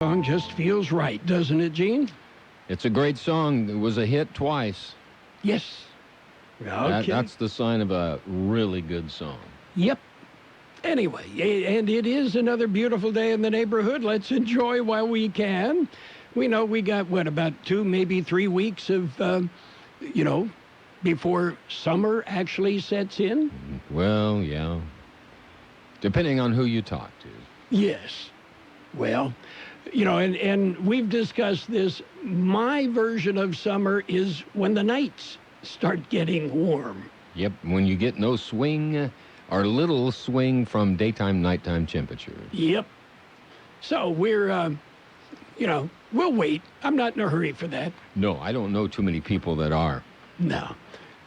Song just feels right, doesn't it, Gene? It's a great song. It was a hit twice. Yes. Okay. That's the sign of a really good song. Yep. Anyway, and it is another beautiful day in the neighborhood. Let's enjoy while we can. We know we got, about 2, maybe 3 weeks of, before summer actually sets in? Well, yeah. Depending on who you talk to. Yes. Well, and we've discussed this. My version of summer is when the nights start getting warm. Yep, when you get no swing or little swing from daytime, nighttime temperature. Yep. So we're, we'll wait. I'm not in a hurry for that. No, I don't know too many people that are. No.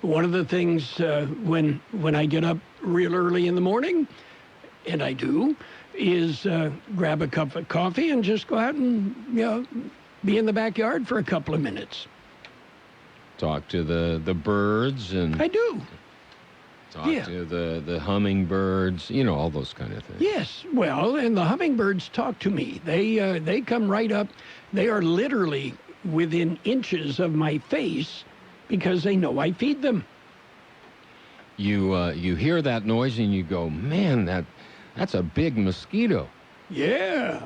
One of the things when I get up real early in the morning, and I do, is grab a cup of coffee and just go out and, be in the backyard for a couple of minutes. Talk to the birds and... I do. Talk to the hummingbirds, all those kind of things. Yes, well, and the hummingbirds talk to me. They come right up. They are literally within inches of my face because they know I feed them. You hear that noise and you go, man, that's a big mosquito. Yeah.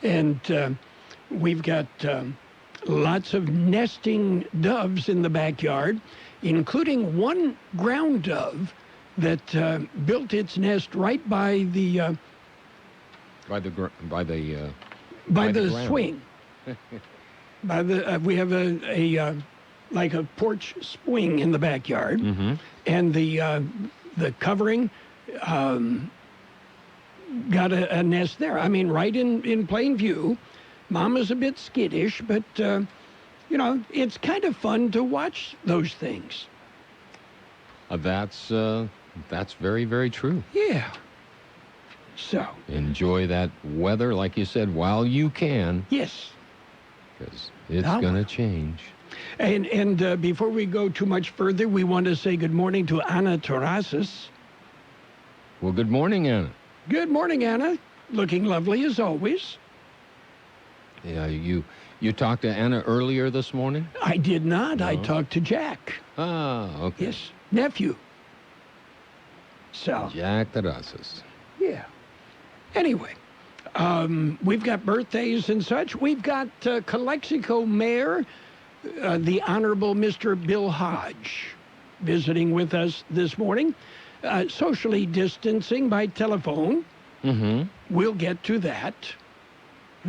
And we've got lots of nesting doves in the backyard, including one ground dove that built its nest right by the swing. We have a like a porch swing in the backyard, and the covering got a nest there. I mean, right in plain view. Mama's a bit skittish, but, it's kind of fun to watch those things. That's very, very true. Yeah. So. Enjoy that weather, like you said, while you can. Yes. Because it's going to change. And before we go too much further, we want to say good morning to Anna Terrazas. Well, good morning, Anna. Good morning, Anna. Looking lovely as always. Yeah, you talked to Anna earlier this morning? I did not. No. I talked to Jack. Ah, okay. Yes, nephew. So. Jack Terrazas. Yeah. Anyway, we've got birthdays and such. We've got Calexico Mayor, the Honorable Mr. Bill Hodge, visiting with us this morning. Socially distancing by telephone. We'll get to that.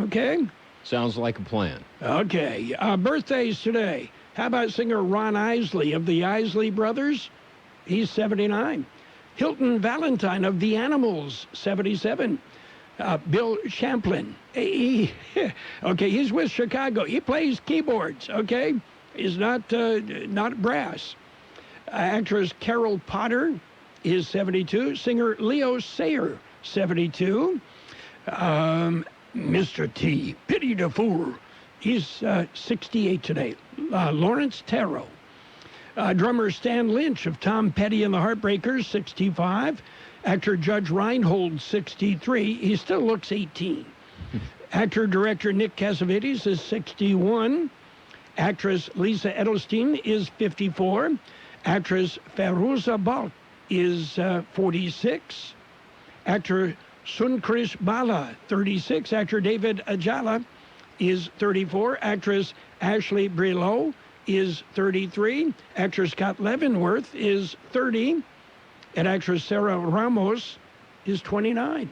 Okay? Sounds like a plan. Okay. Birthdays today. How about singer Ron Isley of the Isley Brothers? He's 79. Hilton Valentine of The Animals, 77. Bill Champlin. He's with Chicago. He plays keyboards, okay? He's not brass. Actress Carroll Potter is 72. Singer Leo Sayer, 72. Mr. T, Pity the Fool, he's 68 today. Lawrence Tarot. Drummer Stan Lynch of Tom Petty and the Heartbreakers, 65. Actor Judge Reinhold, 63. He still looks 18. Actor-director Nick Cassavetes is 61. Actress Lisa Edelstein is 54. Actress Feruza Balk is 46. Actor Sunkrish Bala, 36. Actor David Ajala is 34. Actress Ashley Brillo is 33. Actor Scott Leavenworth is 30. And actress Sarah Ramos is 29.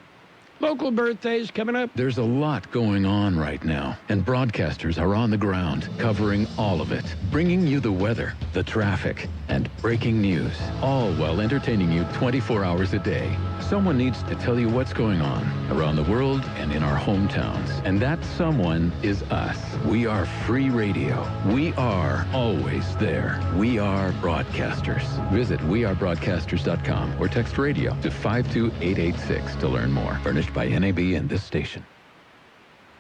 Local birthdays coming up. There's a lot going on right now, and broadcasters are on the ground covering all of it, bringing you the weather, the traffic, and breaking news, all while entertaining you 24 hours a day. Someone needs to tell you what's going on around the world and in our hometowns, and that someone is us. We are free radio. We are always there. We are broadcasters. Visit wearebroadcasters.com or text radio to 52886 to learn more. Furnished by NAB and this station.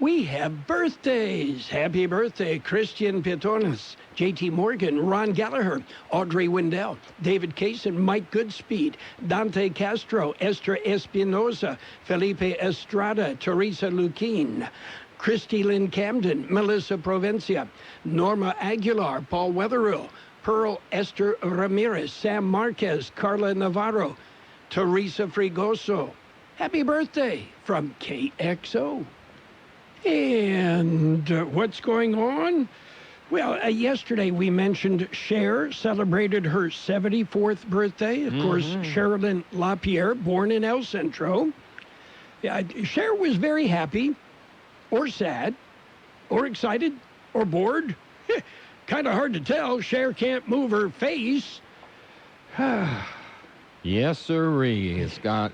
We have birthdays. Happy birthday, Christian Pitones, J.T. Morgan, Ron Gallagher, Audrey Wendell, David Kaysen, Mike Goodspeed, Dante Castro, Esther Espinoza, Felipe Estrada, Teresa Luquin, Christy Lynn Camden, Melissa Provencia, Norma Aguilar, Paul Wetherill, Pearl Esther Ramirez, Sam Marquez, Carla Navarro, Teresa Frigoso. Happy birthday from KXO. And what's going on? Well, yesterday we mentioned Cher celebrated her 74th birthday. Of course, Sherilyn LaPierre, born in El Centro. Cher was very happy, or sad, or excited, or bored. Kind of hard to tell. Cher can't move her face. Yes, sirree. It's got...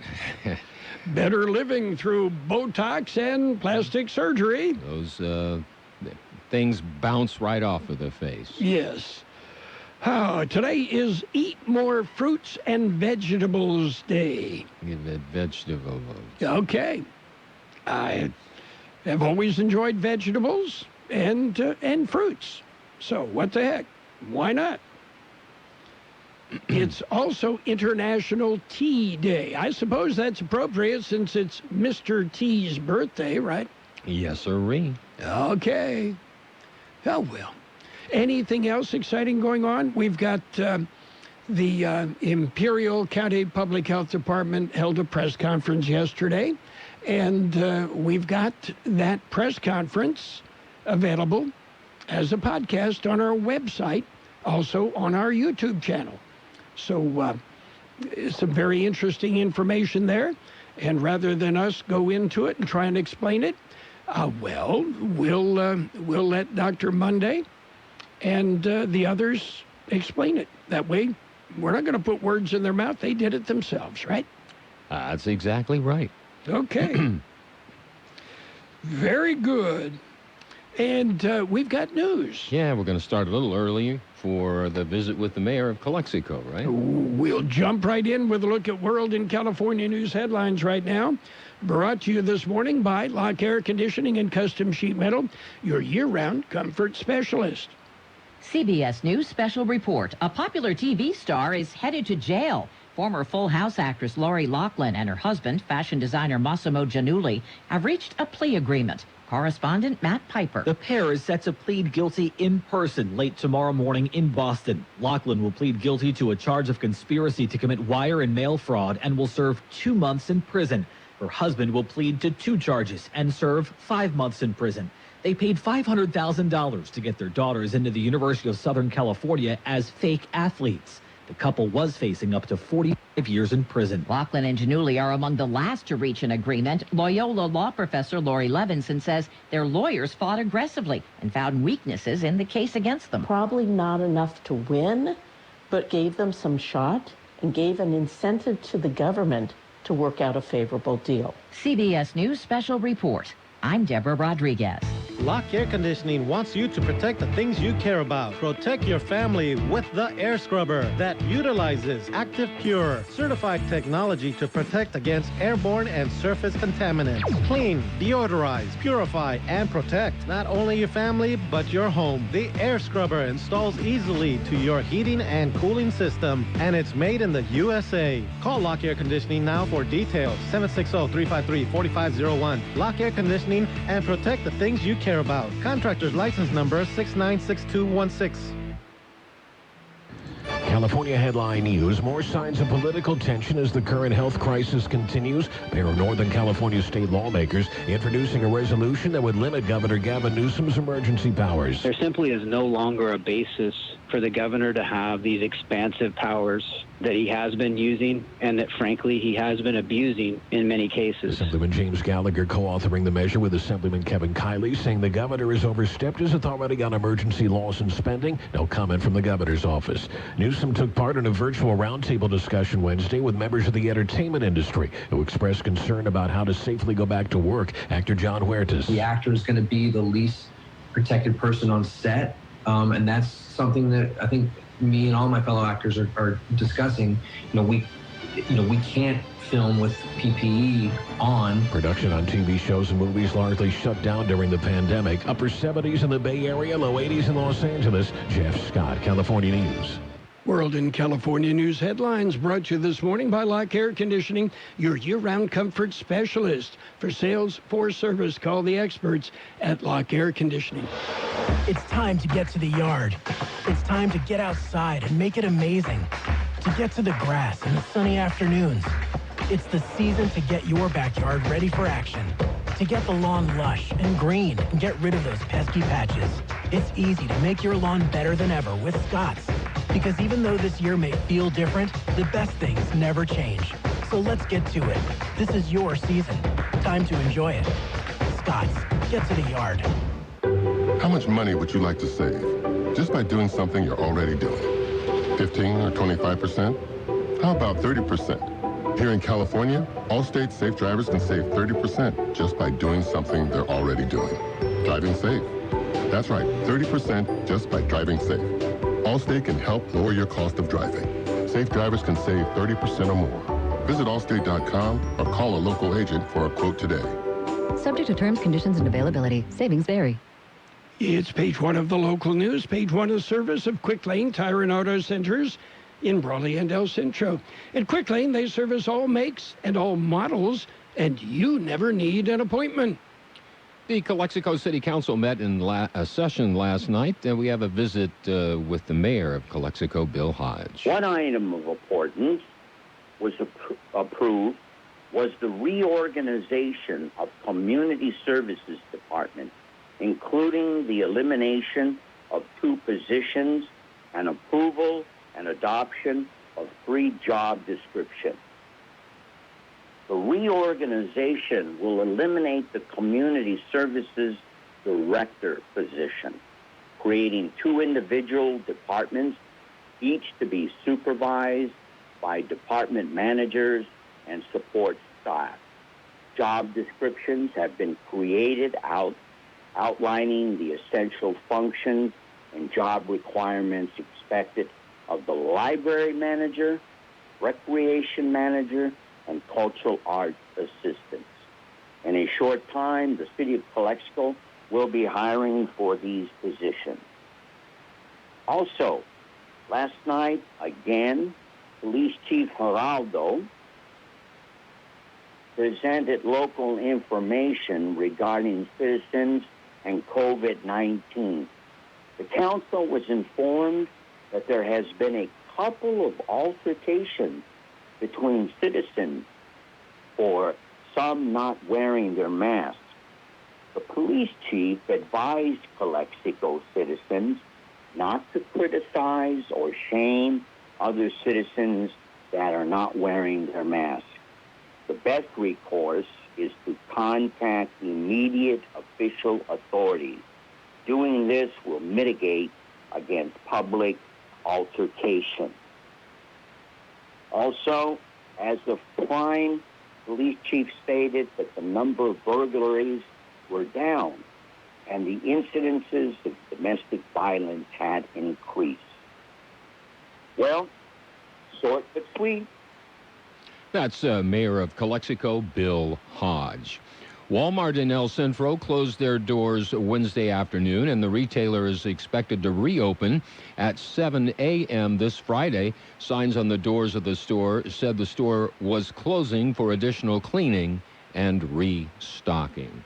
Better living through Botox and plastic surgery. Those things bounce right off of the face. Yes. Today is Eat More Fruits and Vegetables Day. Vegetables. Okay. I have always enjoyed vegetables and fruits. So what the heck? Why not? It's also International Tea Day. I suppose that's appropriate since it's Mr. T's birthday, right? Yes, sirree. Okay. Oh, well. Anything else exciting going on? We've got the Imperial County Public Health Department held a press conference yesterday, and we've got that press conference available as a podcast on our website, also on our YouTube channel. So some very interesting information there. And rather than us go into it and try and explain it, we'll let Dr. Monday and the others explain it. That way, we're not going to put words in their mouth. They did it themselves, right? That's exactly right. Okay. Very good. And we've got news. Yeah, we're going to start a little early for the visit with the mayor of Calexico, right? We'll jump right in with a look at World and California news headlines right now. Brought to you this morning by Lock Air Conditioning and Custom Sheet Metal, your year-round comfort specialist. CBS News special report. A popular TV star is headed to jail. Former Full House actress Lori Loughlin and her husband, fashion designer Massimo Giannulli, have reached a plea agreement. Correspondent Matt Piper. The pair is set to plead guilty in person late tomorrow morning in Boston. Loughlin will plead guilty to a charge of conspiracy to commit wire and mail fraud and will serve 2 months in prison. Her husband will plead to 2 charges and serve 5 months in prison. They paid $500,000 to get their daughters into the University of Southern California as fake athletes. The couple was facing up to 45 years in prison. Loughlin and Giannulli are among the last to reach an agreement. Loyola law professor Lori Levinson says their lawyers fought aggressively and found weaknesses in the case against them. Probably not enough to win, but gave them some shot and gave an incentive to the government to work out a favorable deal. CBS News special report. I'm Deborah Rodriguez. Lock Air Conditioning wants you to protect the things you care about. Protect your family with the air scrubber that utilizes Active Pure, certified technology to protect against airborne and surface contaminants. Clean, deodorize, purify, and protect not only your family, but your home. The air scrubber installs easily to your heating and cooling system, and it's made in the USA. Call Lock Air Conditioning now for details. 760-353-4501. Lock Air Conditioning and protect the things you care about. Contractor's license number 696216. California headline news. More signs of political tension as the current health crisis continues. A pair of Northern California state lawmakers introducing a resolution that would limit Governor Gavin Newsom's emergency powers. There simply is no longer a basis for the governor to have these expansive powers that he has been using and that, frankly, he has been abusing in many cases. Assemblyman James Gallagher co-authoring the measure with Assemblyman Kevin Kiley, saying the governor has overstepped his authority on emergency laws and spending. No comment from the governor's office. Newsom took part in a virtual roundtable discussion Wednesday with members of the entertainment industry who expressed concern about how to safely go back to work. Actor John Huertas. The actor is going to be the least protected person on set, and that's something that I think me and all my fellow actors are discussing. You know, we we can't film with PPE on. Production on TV shows and movies largely shut down during the pandemic. Upper 70s in the Bay Area, low 80s in Los Angeles. Jeff Scott, California News. World in California news headlines brought to you this morning by Lock Air Conditioning, your year-round comfort specialist. For sales, for service, call the experts at Lock Air Conditioning. It's time to get to the yard. It's time to get outside and make it amazing. To get to the grass in the sunny afternoons. It's the season to get your backyard ready for action. To get the lawn lush and green and get rid of those pesky patches. It's easy to make your lawn better than ever with Scott's. Because even though this year may feel different, the best things never change. So let's get to it. This is your season. Time to enjoy it. Scott's. Get to the yard. How much money would you like to save just by doing something you're already doing? 15 or 25%? How about 30%? Here in California, Allstate safe drivers can save 30% just by doing something they're already doing. Driving safe. That's right, 30% just by driving safe. Allstate can help lower your cost of driving. Safe drivers can save 30% or more. Visit allstate.com or call a local agent for a quote today. Subject to terms, conditions, and availability. Savings vary. It's page one of the local news. Page one of service of Quick Lane Tire and Auto Centers in Brawley and El Centro. At Quick Lane, they service all makes and all models, and you never need an appointment. The Calexico City Council met in a session last night, and we have a visit with the mayor of Calexico, Bill Hodge. One item of importance was approved was the reorganization of Community Services Department, including the elimination of 2 positions and approval and adoption of 3 job descriptions. The reorganization will eliminate the Community Services Director position, creating 2 individual departments, each to be supervised by department managers and support staff. Job descriptions have been created outlining the essential functions and job requirements expected of the library manager, recreation manager, and cultural arts assistants. In a short time, the city of Calexico will be hiring for these positions. Also, last night, again, Police Chief Geraldo presented local information regarding citizens and COVID-19. The council was informed that there has been a couple of altercations between citizens for some not wearing their masks. The police chief advised Calexico citizens not to criticize or shame other citizens that are not wearing their masks. The best recourse is to contact immediate official authorities. Doing this will mitigate against public altercation. Also, as of crime, police chief stated that the number of burglaries were down and the incidences of domestic violence had increased. Well, short but sweet. That's Mayor of Calexico, Bill Hodge. Walmart in El Centro closed their doors Wednesday afternoon, and the retailer is expected to reopen at 7 a.m. this Friday. Signs on the doors of the store said the store was closing for additional cleaning and restocking.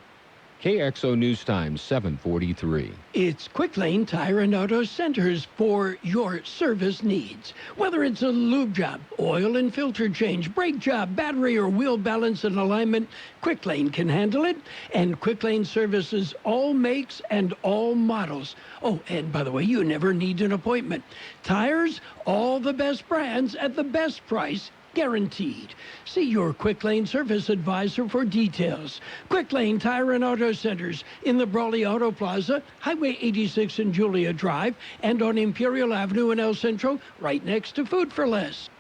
KXO News Time, 7:43. It's Quick Lane Tire and Auto Centers for your service needs. Whether it's a lube job, oil and filter change, brake job, battery or wheel balance and alignment, Quick Lane can handle it. And Quick Lane services all makes and all models. Oh, and by the way, you never need an appointment. Tires, all the best brands at the best price. Guaranteed. See your Quick Lane service advisor for details. Quick Lane Tire and Auto Centers in the Brawley Auto Plaza, Highway 86 and Julia Drive, and on Imperial Avenue in El Centro, right next to Food for Less.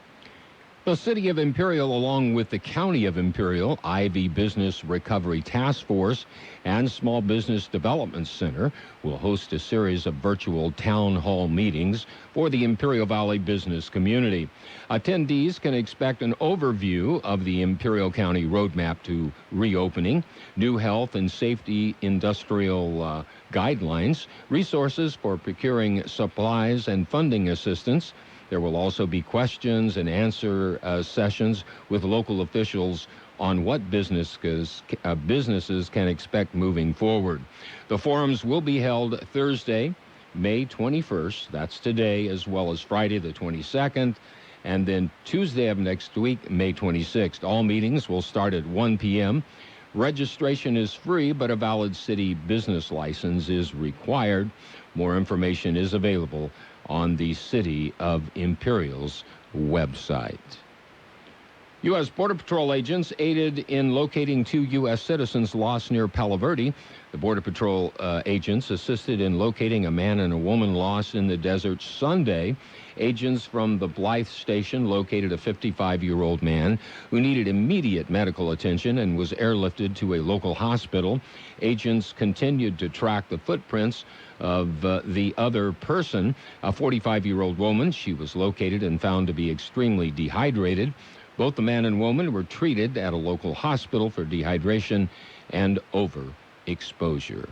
The City of Imperial, along with the County of Imperial, Ivy Business Recovery Task Force, and Small Business Development Center will host a series of virtual town hall meetings for the Imperial Valley business community. Attendees can expect an overview of the Imperial County roadmap to reopening, new health and safety industrial guidelines, resources for procuring supplies and funding assistance. There will also be questions and answer sessions with local officials on what businesses can expect moving forward. The forums will be held Thursday, May 21st, that's today, as well as Friday the 22nd, and then Tuesday of next week, May 26th. All meetings will start at 1 p.m. Registration is free, but a valid city business license is required. More information is available on the City of Imperial's website. U.S. Border Patrol agents aided in locating 2 U.S. citizens lost near Palo Verde. The Border Patrol agents assisted in locating a man and a woman lost in the desert Sunday. Agents from the Blythe station located a 55-year-old man who needed immediate medical attention and was airlifted to a local hospital. Agents continued to track the footprints of the other person, a 45-year-old woman. She was located and found to be extremely dehydrated. Both the man and woman were treated at a local hospital for dehydration and overexposure.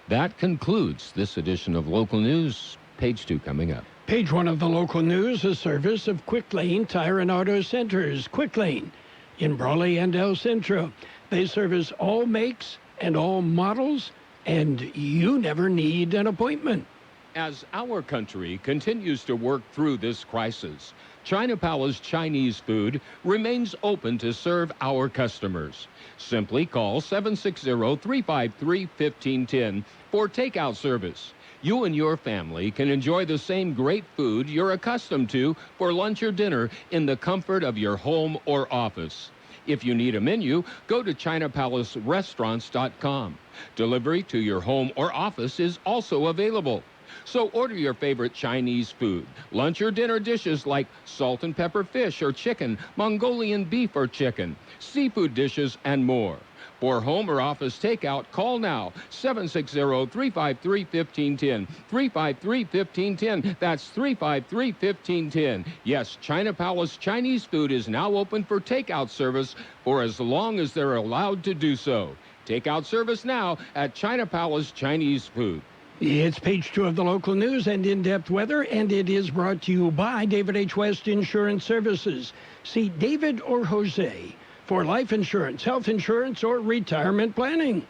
That concludes this edition of Local News. Page 2 coming up. Page 1 of the local news, a service of Quick Lane Tire and Auto Centers. Quick Lane in Brawley and El Centro. They service all makes and all models, and you never need an appointment. As our country continues to work through this crisis, China Palace Chinese Food remains open to serve our customers. Simply call 760-353-1510 for takeout service. You and your family can enjoy the same great food you're accustomed to for lunch or dinner in the comfort of your home or office. If you need a menu, go to ChinaPalaceRestaurants.com. Delivery to your home or office is also available. So order your favorite Chinese food, lunch or dinner dishes like salt and pepper fish or chicken, Mongolian beef or chicken, seafood dishes, and more. For home or office takeout, call now, 760-353-1510, 353-1510. That's 353-1510. Yes, China Palace Chinese Food is now open for takeout service for as long as they're allowed to do so. Takeout service now at China Palace Chinese Food. It's page 2 of the local news and in-depth weather, and it is brought to you by David H. West Insurance Services. See David or Jose for life insurance, health insurance, or retirement planning.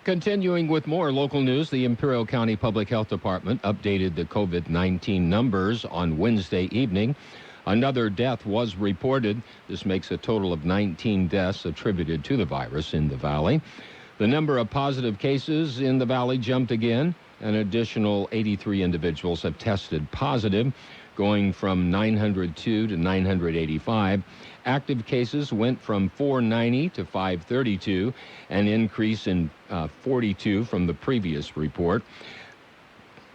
Continuing with more local news, the Imperial County Public Health Department updated the COVID-19 numbers on Wednesday evening. Another death was reported. This makes a total of 19 deaths attributed to the virus in the valley. The number of positive cases in the valley jumped again. An additional 83 individuals have tested positive, going from 902 to 985. Active cases went from 490 to 532, an increase in 42 from the previous report.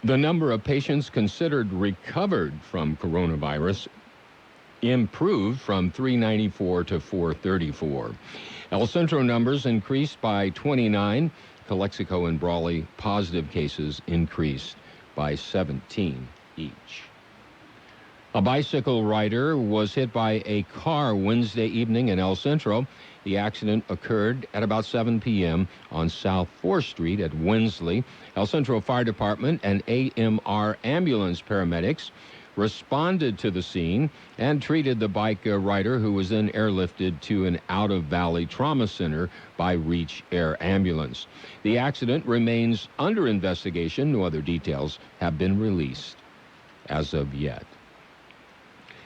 The number of patients considered recovered from coronavirus improved from 394 to 434. El Centro numbers increased by 29. Calexico and Brawley positive cases increased by 17 each. A bicycle rider was hit by a car Wednesday evening in El Centro. The accident occurred at about 7 p.m. on South 4th Street at Wensley. El Centro Fire Department and AMR ambulance paramedics responded to the scene and treated the bike rider, who was then airlifted to an out-of-valley trauma center by Reach Air Ambulance. The accident remains under investigation. No other details have been released as of yet.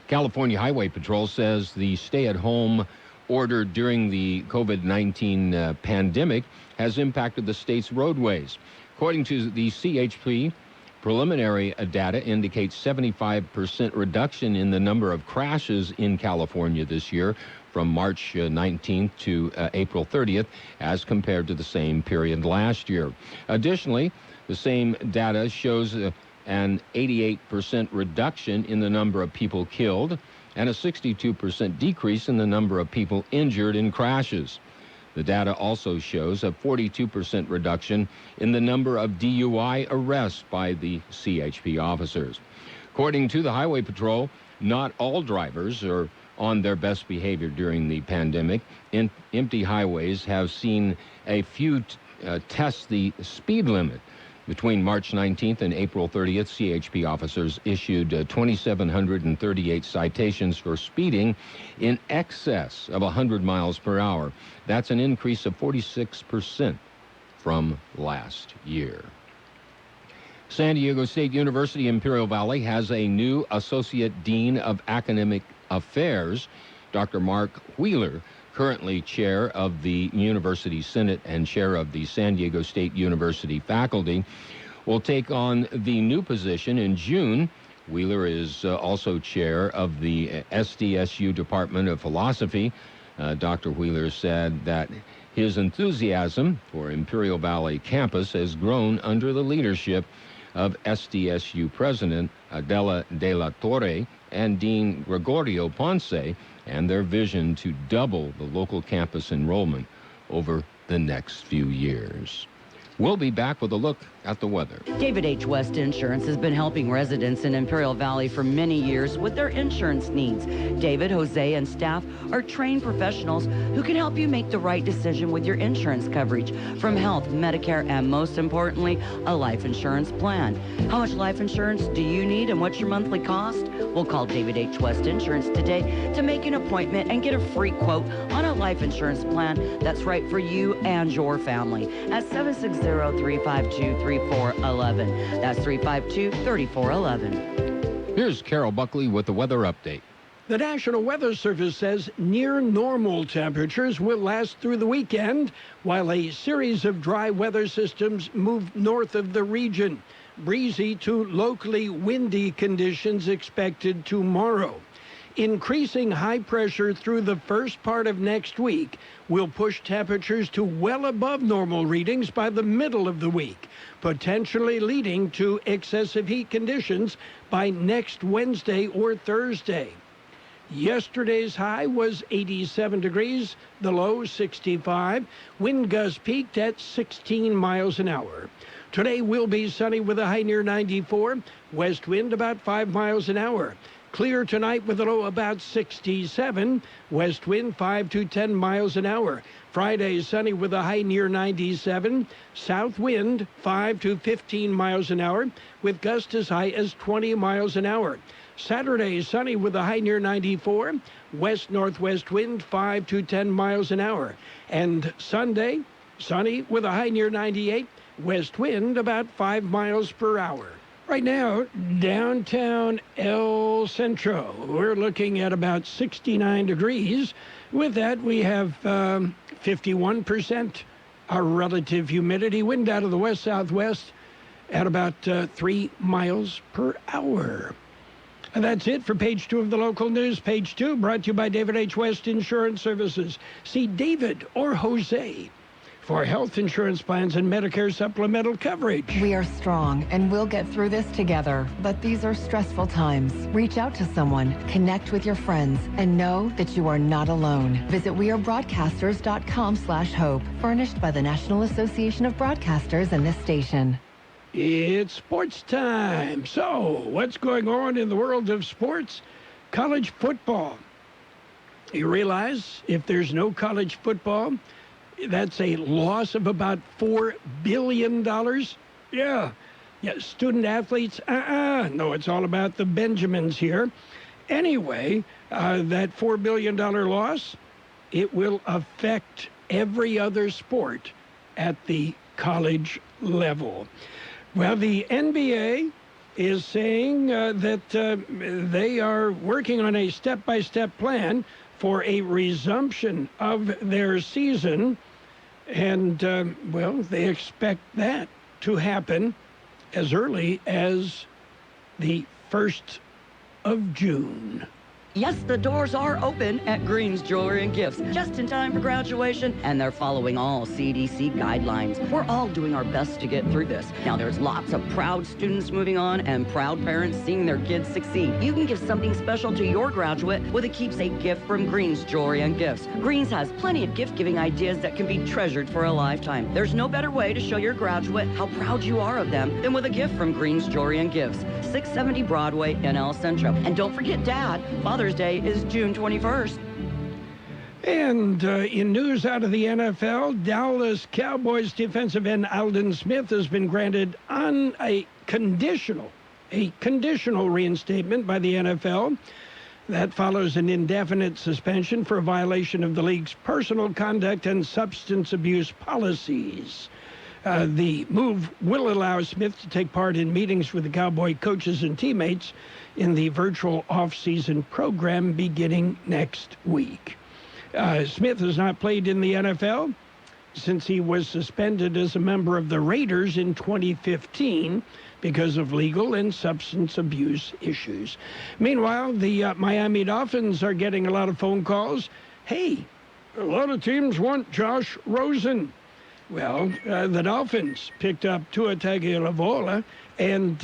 California Highway Patrol says the stay-at-home order during the COVID-19 pandemic has impacted the state's roadways. According to the CHP, preliminary data indicates 75% reduction in the number of crashes in California this year from March 19th to April 30th as compared to the same period last year. Additionally, the same data shows an 88% reduction in the number of people killed, and a 62% decrease in the number of people injured in crashes. The data also shows a 42% reduction in the number of DUI arrests by the CHP officers. According to the Highway Patrol, not all drivers are on their best behavior during the pandemic. Empty highways have seen a few test the speed limit. Between March 19th and April 30th, CHP officers issued 2,738 citations for speeding in excess of 100 miles per hour. That's an increase of 46% from last year. San Diego State University Imperial Valley has a new Associate Dean of Academic Affairs, Dr. Mark Wheeler, currently chair of the University Senate and chair of the San Diego State University faculty, will take on the new position in June. Wheeler is also chair of the SDSU Department of Philosophy. Dr. Wheeler said that his enthusiasm for Imperial Valley campus has grown under the leadership of SDSU President Adela de la Torre and Dean Gregorio Ponce, and their vision to double the local campus enrollment over the next few years. We'll be back with a look at the weather. David H. West Insurance has been helping residents in Imperial Valley for many years with their insurance needs. David, Jose, and staff are trained professionals who can help you make the right decision with your insurance coverage, from health, Medicare, and most importantly, a life insurance plan. How much life insurance do you need and what's your monthly cost? We'll call David H. West Insurance today to make an appointment and get a free quote on a life insurance plan that's right for you and your family at 760-352-3411. That's 352-3411. Here's Carroll Buckley with the weather update. The National Weather Service says near normal temperatures will last through the weekend, while a series of dry weather systems move north of the region. Breezy to locally windy conditions expected tomorrow. Increasing high pressure through the first part of next week will push temperatures to well above normal readings by the middle of the week, potentially leading to excessive heat conditions by next Wednesday or Thursday. Yesterday's high was 87 degrees, the low 65. Wind gusts peaked at 16 miles an hour. Today will be sunny with a high near 94, west wind about 5 miles an hour. Clear tonight with a low about 67, west wind 5 to 10 miles an hour. Friday sunny with a high near 97, south wind 5 to 15 miles an hour with gusts as high as 20 miles an hour. Saturday sunny with a high near 94, west-northwest wind 5 to 10 miles an hour. And Sunday sunny with a high near 98, west wind about 5 miles per hour. Right now, downtown El Centro, we're looking at about 69 degrees. With that, we have 51% our relative humidity, wind out of the west-southwest at about 3 miles per hour. And that's it for Page 2 of the local news. Page 2 brought to you by David H. West Insurance Services. See David or Jose for health insurance plans and Medicare supplemental coverage. We are strong and we'll get through this together, but these are stressful times. Reach out to someone, connect with your friends, and know that you are not alone. Visit wearebroadcasters.com/hope, furnished by the National Association of Broadcasters and this station. It's sports time. So, what's going on in the world of sports? College football. You realize if there's no college football, that's a loss of about $4 billion. Yeah, student athletes, no, it's all about the Benjamins here. Anyway, that $4 billion loss, it will affect every other sport at the college level. Well, the NBA is saying that they are working on a step-by-step plan for a resumption of their season. And, they expect that to happen as early as the 1st of June. Yes, the doors are open at Green's Jewelry and Gifts, just in time for graduation, and they're following all CDC guidelines. We're all doing our best to get through this. Now, there's lots of proud students moving on and proud parents seeing their kids succeed. You can give something special to your graduate with a keepsake gift from Green's Jewelry and Gifts. Green's has plenty of gift-giving ideas that can be treasured for a lifetime. There's no better way to show your graduate how proud you are of them than with a gift from Green's Jewelry and Gifts, 670 Broadway in El Centro. And don't forget Dad, Father's Day is June 21st. And in news out of the NFL, Dallas Cowboys defensive end Aldon Smith has been granted on a conditional reinstatement by the NFL. That follows an indefinite suspension for a violation of the league's personal conduct and substance abuse policies. The move will allow Smith to take part in meetings with the Cowboy coaches and teammates in the virtual off-season program beginning next week. Smith has not played in the NFL since he was suspended as a member of the Raiders in 2015 because of legal and substance abuse issues. Meanwhile, the Miami Dolphins are getting a lot of phone calls. Hey, a lot of teams want Josh Rosen. Well, the Dolphins picked up Tua Tagovailoa and,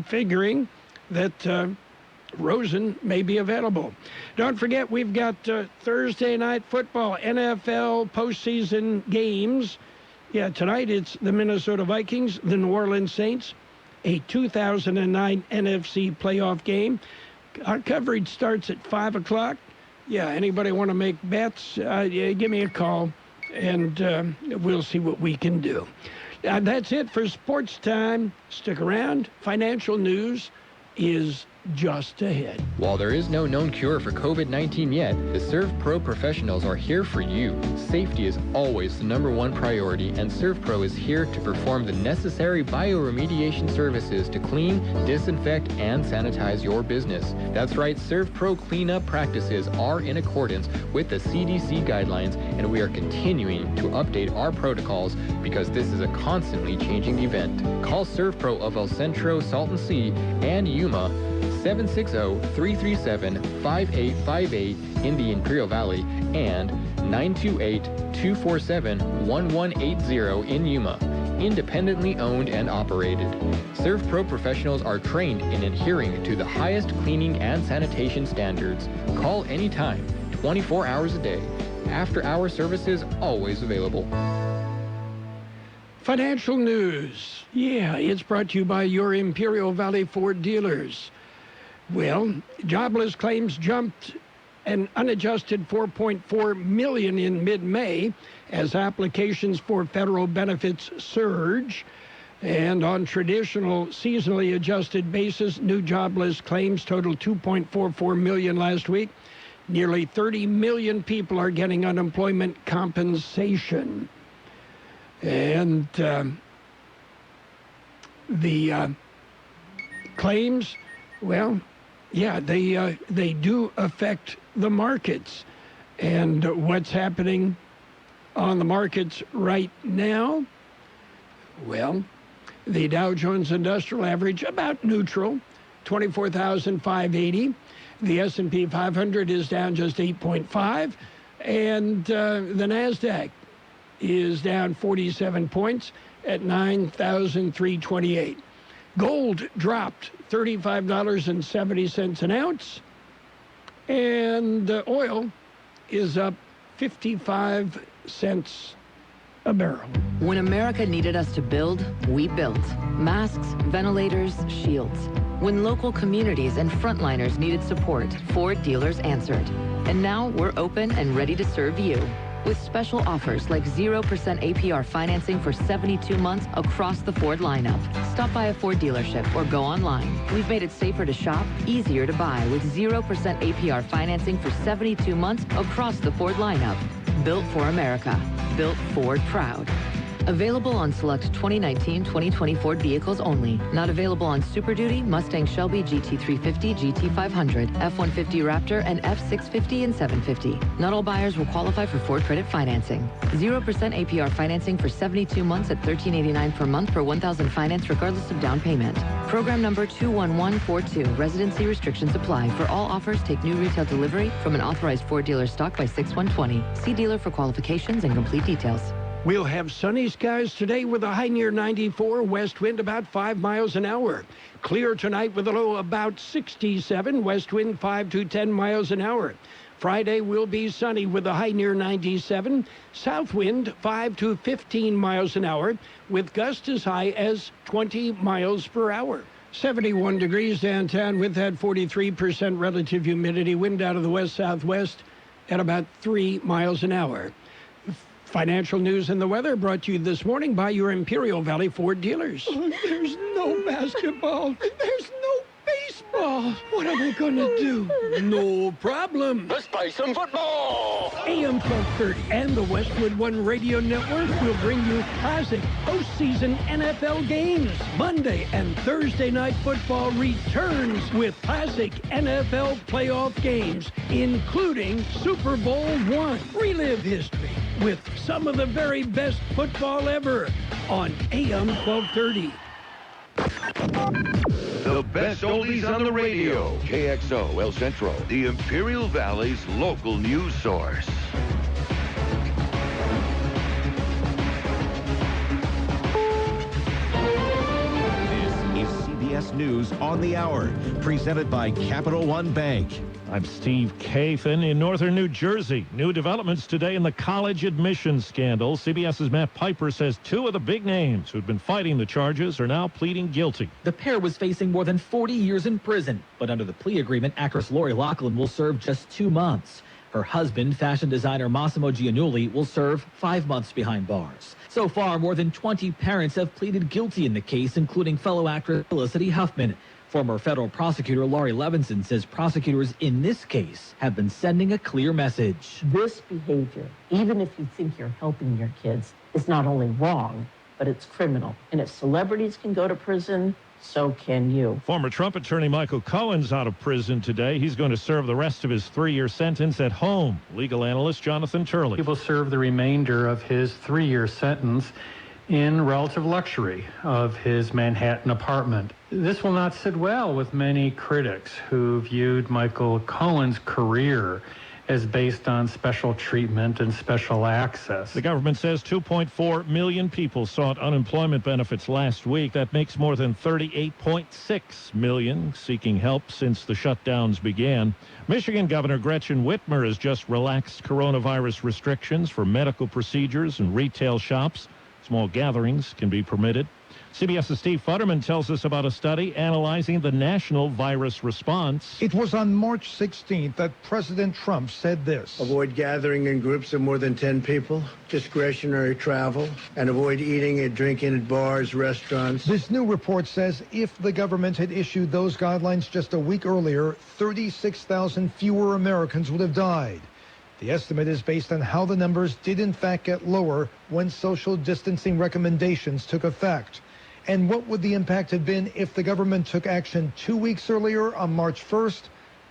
figuring that Rosen may be available. Don't forget, we've got Thursday night football, NFL postseason games. Yeah, tonight it's the Minnesota Vikings, the New Orleans Saints, a 2009 NFC playoff game. Our coverage starts at 5 o'clock. Yeah, anybody want to make bets, give me a call, and we'll see what we can do. That's it for sports time. Stick around. Financial news is just ahead. While there is no known cure for COVID-19 yet, the ServPro professionals are here for you. Safety is always the #1 priority, and ServPro is here to perform the necessary bioremediation services to clean, disinfect, and sanitize your business. That's right, ServPro cleanup practices are in accordance with the CDC guidelines, and we are continuing to update our protocols because this is a constantly changing event. Call ServPro of El Centro, Salton Sea, and Yuma, 760-337-5858 in the Imperial Valley and 928-247-1180 in Yuma. Independently owned and operated. ServPro professionals are trained in adhering to the highest cleaning and sanitation standards. Call anytime, 24 hours a day. After-hour services always available. Financial news. Yeah, it's brought to you by your Imperial Valley Ford dealers. Well, jobless claims jumped an unadjusted 4.4 million in mid-May as applications for federal benefits surge. And on traditional seasonally adjusted basis, new jobless claims totaled 2.44 million last week. Nearly 30 million people are getting unemployment compensation. And the claims, well, yeah, they do affect the markets. And what's happening on the markets right now? Well, the Dow Jones Industrial Average about neutral, 24,580. The S&P 500 is down just 8.5, and the Nasdaq is down 47 points at 9,328. Gold dropped $35.70 an ounce, and oil is up 55 cents a barrel. When America needed us to build, we built. Masks, ventilators, shields. When local communities and frontliners needed support, Ford dealers answered. And now we're open and ready to serve you. With special offers like 0% APR financing for 72 months across the Ford lineup. Stop by a Ford dealership or go online. We've made it safer to shop, easier to buy with 0% APR financing for 72 months across the Ford lineup. Built for America. Built Ford proud. Available on select 2019-2020 Ford vehicles only. Not available on Super Duty, Mustang Shelby GT350, GT500, F-150 Raptor, and F-650 and 750. Not all buyers will qualify for Ford credit financing. 0% APR financing for 72 months at $13.89 per month per 1,000 finance regardless of down payment. Program number 21142. Residency restrictions apply. For all offers, take new retail delivery from an authorized Ford dealer stock by 6/120. See dealer for qualifications and complete details. We'll have sunny skies today with a high near 94, west wind about 5 miles an hour. Clear tonight with a low about 67, west wind 5 to 10 miles an hour. Friday will be sunny with a high near 97, south wind 5 to 15 miles an hour with gusts as high as 20 miles per hour. 71 degrees downtown with that 43% relative humidity, wind out of the west-southwest at about 3 miles an hour. Financial news and the weather brought to you this morning by your Imperial Valley Ford dealers. There's no basketball. There's no baseball. What are we going to do? No problem. Let's play some football. AM 1230 and the Westwood One Radio Network will bring you classic postseason NFL games. Monday and Thursday night football returns with classic NFL playoff games, including Super Bowl I. Relive history with some of the very best football ever on AM 1230. The best oldies on the radio. KXO El Centro, the Imperial Valley's local news source. This is CBS News on the Hour, presented by Capital One Bank. I'm Steve Kathan in northern New Jersey. New developments today in the college admissions scandal. CBS's Matt Piper says two of the big names who'd been fighting the charges are now pleading guilty. The pair was facing more than 40 years in prison, but under the plea agreement, actress Lori Loughlin will serve just 2 months. Her husband, fashion designer Massimo Giannulli, will serve 5 months behind bars. So far, more than 20 parents have pleaded guilty in the case, including fellow actress Felicity Huffman. Former federal prosecutor Laurie Levinson says prosecutors in this case have been sending a clear message. This behavior, even if you think you're helping your kids, is not only wrong, but it's criminal. And if celebrities can go to prison, so can you. Former Trump attorney Michael Cohen's out of prison today. He's going to serve the rest of his 3-year sentence at home. Legal analyst Jonathan Turley. He will serve the remainder of his 3-year sentence in relative luxury of his Manhattan apartment. This will not sit well with many critics who viewed Michael Cohen's career as based on special treatment and special access. The government says 2.4 million people sought unemployment benefits last week. That makes more than 38.6 million seeking help since the shutdowns began. Michigan Governor Gretchen Whitmer has just relaxed coronavirus restrictions for medical procedures and retail shops. Small gatherings can be permitted. CBS's Steve Futterman tells us about a study analyzing the national virus response. It was on March 16th that President Trump said this. Avoid gathering in groups of more than 10 people, discretionary travel, and avoid eating and drinking at bars, restaurants. This new report says if the government had issued those guidelines just a week earlier, 36,000 fewer Americans would have died. The estimate is based on how the numbers did in fact get lower when social distancing recommendations took effect. And what would the impact have been if the government took action 2 weeks earlier on March 1st?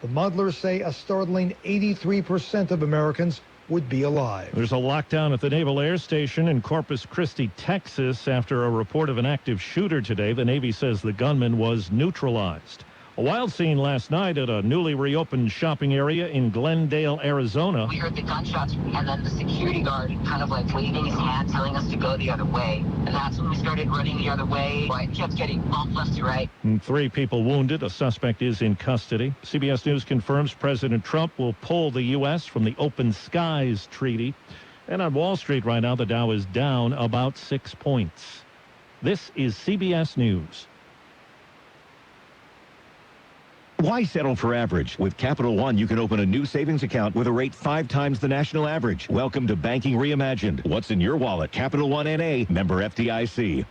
The modelers say a startling 83% of Americans would be alive. There's a lockdown at the Naval Air Station in Corpus Christi, Texas, after a report of an active shooter today. The Navy says the gunman was neutralized. A wild scene last night at a newly reopened shopping area in Glendale, Arizona. We heard the gunshots, and then the security guard kind of like waving his hand, telling us to go the other way. And that's when we started running the other way. It kept getting bumped left to right. 3 people wounded. A suspect is in custody. CBS News confirms President Trump will pull the U.S. from the Open Skies Treaty. And on Wall Street right now, the Dow is down about 6 points. This is CBS News. Why settle for average? With Capital One, you can open a new savings account with a rate 5 times the national average. Welcome to Banking Reimagined. What's in your wallet? Capital One N.A., member FDIC.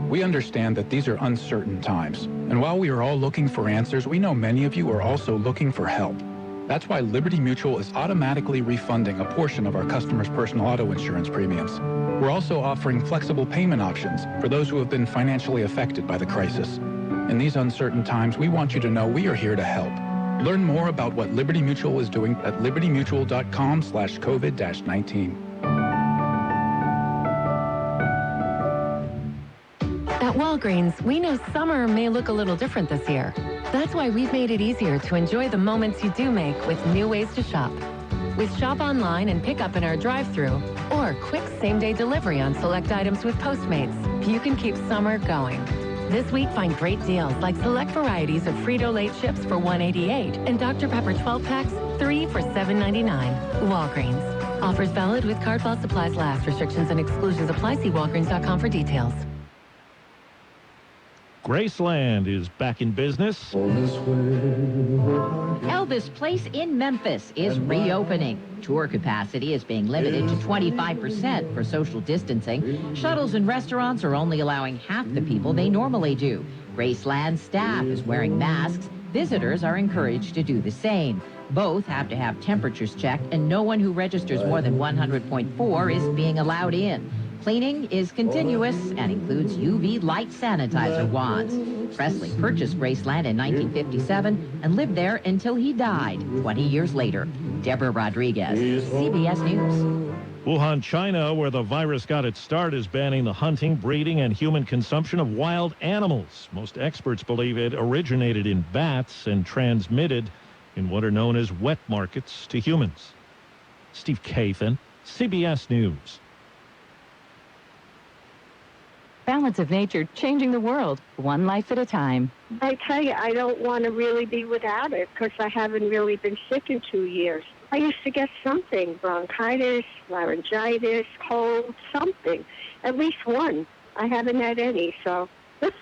We understand that these are uncertain times. And while we are all looking for answers, we know many of you are also looking for help. That's why Liberty Mutual is automatically refunding a portion of our customers' personal auto insurance premiums. We're also offering flexible payment options for those who have been financially affected by the crisis. In these uncertain times, we want you to know we are here to help. Learn more about what Liberty Mutual is doing at libertymutual.com/COVID-19. At Walgreens, we know summer may look a little different this year. That's why we've made it easier to enjoy the moments you do make with new ways to shop. With shop online and pick up in our drive-thru, or quick same-day delivery on select items with Postmates, you can keep summer going. This week, find great deals like select varieties of Frito-Lay chips for $1.88 and Dr. Pepper 12 packs, 3 for $7.99. Walgreens. Offers valid with card while supplies last. Restrictions and exclusions apply. See walgreens.com for details. Graceland is back in business. Elvis Place in Memphis is reopening. Tour capacity is being limited to 25% for social distancing. Shuttles and restaurants are only allowing half the people they normally do. Graceland staff is wearing masks. Visitors are encouraged to do the same. Both have to have temperatures checked, and no one who registers more than 100.4 is being allowed in. Cleaning is continuous and includes UV light sanitizer wands. Presley purchased Graceland in 1957 and lived there until he died 20 years later. Deborah Rodriguez, CBS News. Wuhan, China, where the virus got its start, is banning the hunting, breeding, and human consumption of wild animals. Most experts believe it originated in bats and transmitted in what are known as wet markets to humans. Steve Kathan, CBS News. Balance of nature, changing the world, one life at a time. I tell you, I don't want to really be without it because I haven't really been sick in 2 years. I used to get something, bronchitis, laryngitis, cold, something, at least one. I haven't had any, so that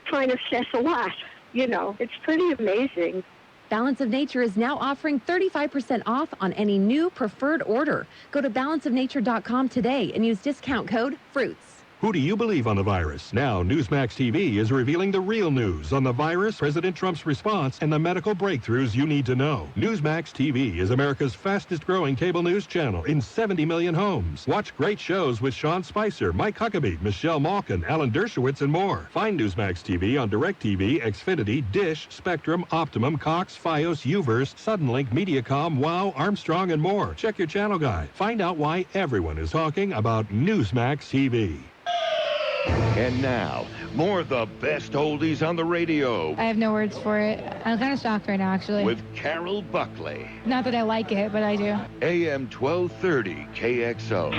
kind of says a lot. You know, it's pretty amazing. Balance of Nature is now offering 35% off on any new preferred order. Go to balanceofnature.com today and use discount code FRUITS. Who do you believe on the virus? Now, Newsmax TV is revealing the real news on the virus, President Trump's response, and the medical breakthroughs you need to know. Newsmax TV is America's fastest-growing cable news channel in 70 million homes. Watch great shows with Sean Spicer, Mike Huckabee, Michelle Malkin, Alan Dershowitz, and more. Find Newsmax TV on DirecTV, Xfinity, Dish, Spectrum, Optimum, Cox, Fios, Uverse, Suddenlink, Mediacom, Wow, Armstrong, and more. Check your channel guide. Find out why everyone is talking about Newsmax TV. And now, more of the best oldies on the radio. I have no words for it. I'm kind of shocked right now, actually. With Carroll Buckley. Not that I like it, but I do. AM 1230 KXO.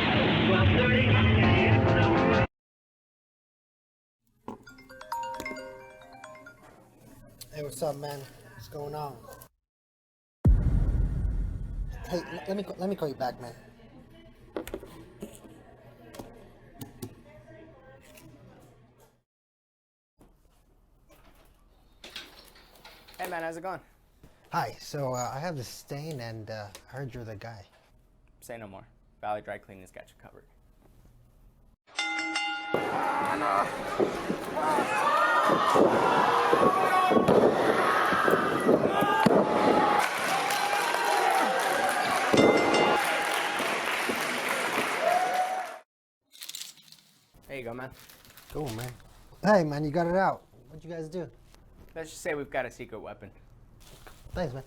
Hey, what's up, man? What's going on? Hey, let me call you back, man. Hey man, how's it going? Hi, so I have this stain and I heard you're the guy. Say no more. Valley Dry Cleaning's got you covered. There you go, man. Cool, man. Hey, man, you got it out. What'd you guys do? Let's just say we've got a secret weapon. Thanks, man.